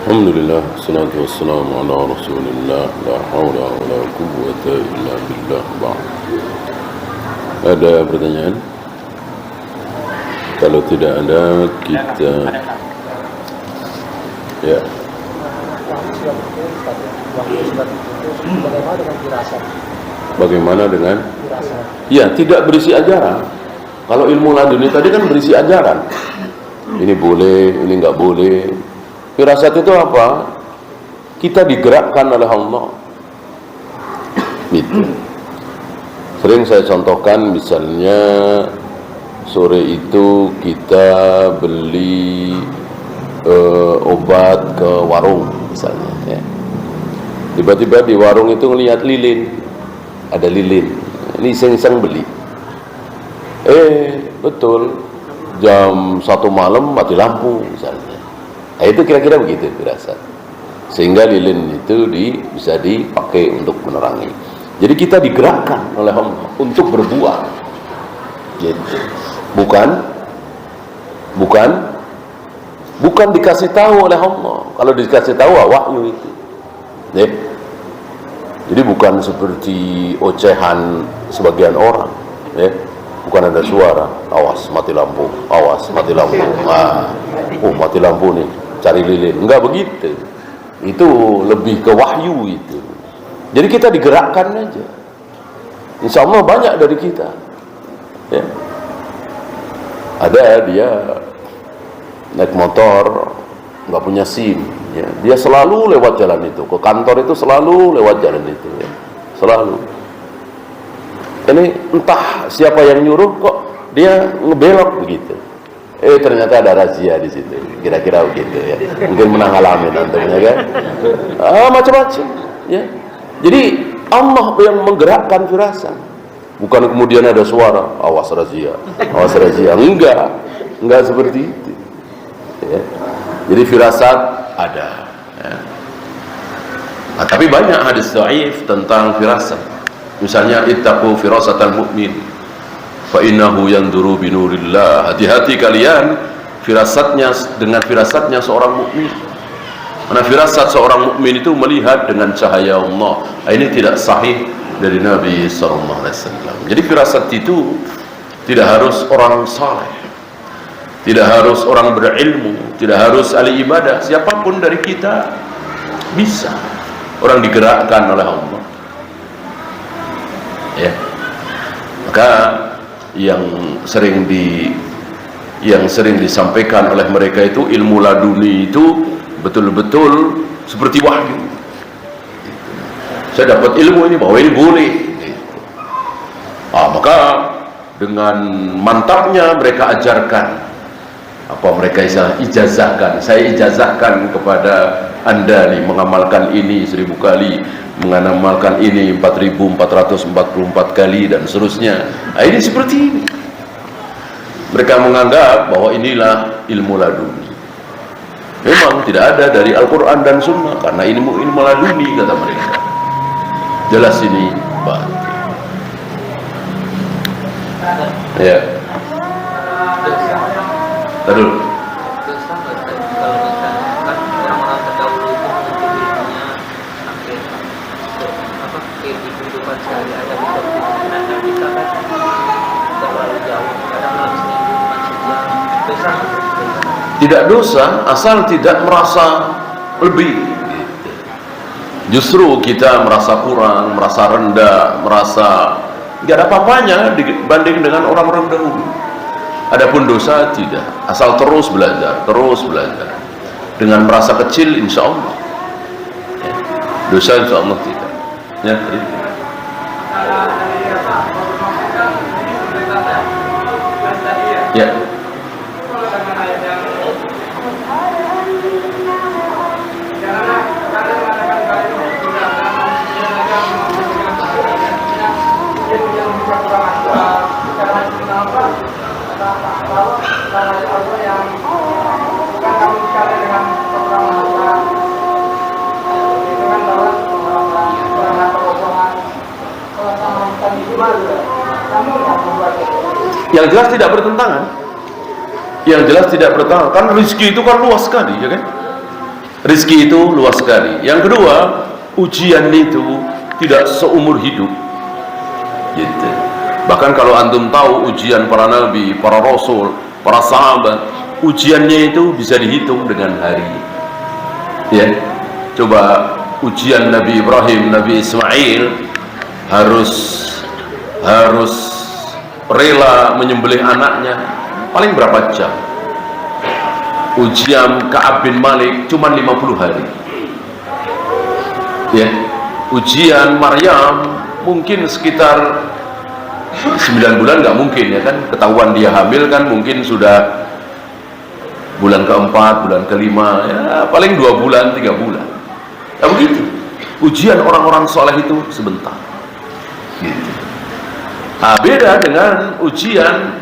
Alhamdulillah, salatu wassalamu ala rasulillah, la hawla wa la quwwata illa billah. Ada pertanyaan? Kalau tidak ada, kita ya. Bagaimana dengan ya, tidak berisi ajaran. Kalau ilmu laduni tadi kan berisi ajaran. Ini boleh, ini enggak boleh. Firasat itu apa? Kita digerakkan oleh Allah. Gitu. Sering saya contohkan, misalnya sore itu kita beli obat ke warung misalnya, ya. Tiba-tiba di warung itu ngelihat lilin, ada lilin. Ini iseng-iseng beli. Betul, jam 1 malam mati lampu misalnya. Nah, itu kira-kira begitu firasat. Sehingga lilin itu bisa dipakai untuk menerangi. Jadi kita digerakkan oleh Allah untuk berbuat. Gitu. Bukan dikasih tahu oleh Allah. Kalau dikasih tahu wahyu itu. Ya. Jadi bukan seperti ocehan sebagian orang. Ya. Bukan ada suara, awas mati lampu, awas mati lampu. Mati lampu nih, cari lilin. Enggak begitu. Itu lebih ke wahyu itu. Jadi kita digerakkan aja. Insya Allah banyak dari kita. Ya. Ada dia naik motor, nggak punya SIM. Ya. Dia selalu lewat jalan itu. Ke kantor itu selalu lewat jalan itu. Ya. Selalu. Ini entah siapa yang nyuruh kok dia ngebelok begitu. Ternyata ada razia di situ. Kira-kira begitu ya. Mungkin menang alamin antumnya kan. Macam-macam. Ya. Jadi Allah yang menggerakkan firasat. Bukan kemudian ada suara, awas razia, awas razia. Enggak seperti itu. Ya. Jadi firasat ada. Ya. Nah, tapi banyak hadis dhaif tentang firasat. Misalnya ittaqu firasatal mu'min fa innahu yanzuru binurillah. Hati-hati kalian dengan firasatnya seorang mukmin. Karena firasat seorang mukmin itu melihat dengan cahaya Allah. Ini tidak sahih dari Nabi sallallahu alaihi wasallam. Jadi firasat itu tidak harus orang saleh, tidak harus orang berilmu, tidak harus ahli ibadah. Siapapun dari kita bisa. Orang digerakkan oleh Allah. Ya. Maka yang sering disampaikan oleh mereka itu ilmu laduni itu betul-betul seperti wahyu. Saya dapat ilmu ini bahwa ini boleh. Maka dengan mantapnya mereka ajarkan, mereka ijazahkan. Saya ijazahkan kepada Anda nih mengamalkan ini 1000 kali, mengamalkan ini 4444 kali dan seterusnya. Ini seperti ini. Mereka menganggap bahwa inilah ilmu laduni. Memang tidak ada dari Al-Quran dan Sunnah, karena ilmu laduni kata mereka. Jelas ini batil. Ya. Terus. Tidak dosa asal tidak merasa lebih. Justru kita merasa kurang, merasa rendah, merasa tidak ada apa-apanya dibanding dengan orang-orang dahulu. Adapun dosa tidak, asal terus belajar dengan merasa kecil, insya Allah. Dosa insya Allah tidak. Ya. Yang jelas tidak bertentangan. Yang jelas tidak bertentangan. Kan rezeki itu kan luas sekali, ya kan? Rizki itu luas sekali. Yang kedua, ujian itu tidak seumur hidup. Gitu. Bahkan kalau antum tahu ujian para nabi, para rasul, para sahabat, ujiannya itu bisa dihitung dengan hari. Ya, coba ujian Nabi Ibrahim, Nabi Ismail harus rela menyembelih anaknya paling berapa jam. Ujian Ka'ab bin Malik cuma 50 hari. Ya, ujian Maryam mungkin sekitar 9 bulan, nggak mungkin ya kan, ketahuan dia hamil kan mungkin sudah bulan keempat, bulan kelima, ya paling 2 bulan, 3 bulan. Ya begitu. Ujian orang-orang soleh itu sebentar. Gitu. Nah, beda dengan ujian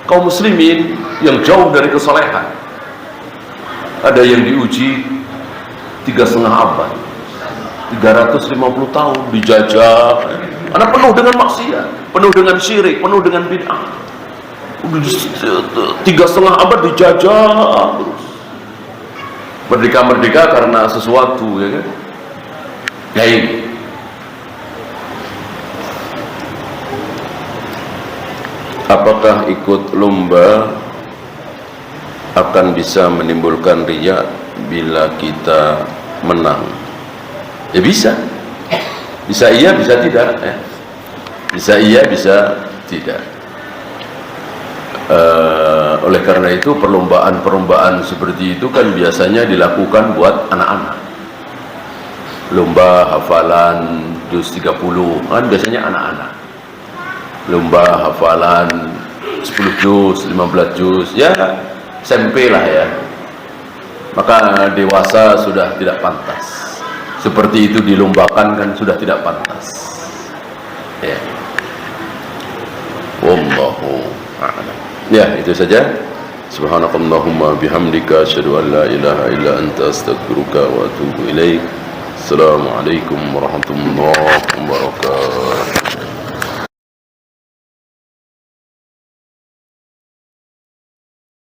kaum muslimin yang jauh dari kesolehan. Ada yang diuji 3,5 abad, 350 tahun dijajah, karena penuh dengan maksiat, penuh dengan syirik, penuh dengan bid'ah. 3,5 abad dijajah terus. Merdeka karena sesuatu, ya kan? Nah ini. Apakah ikut lomba akan bisa menimbulkan riya bila kita menang? Ya bisa. Bisa iya, bisa tidak, ya. Bisa iya, bisa tidak. Oleh karena itu perlombaan seperti itu kan biasanya dilakukan buat anak-anak. Lomba hafalan juz 30 kan biasanya anak-anak. Lomba hafalan 10 juz, 15 juz, ya SMP lah ya. Maka dewasa sudah tidak pantas. Seperti itu dilombakan kan sudah tidak pantas. Ya. Wallahu a'lam. Ya, itu saja. Subhanakallahumma bihamdika asyhadu an la ilaha illa anta astaghfiruka wa atubu ilaik. Assalamualaikum warahmatullahi wabarakatuh.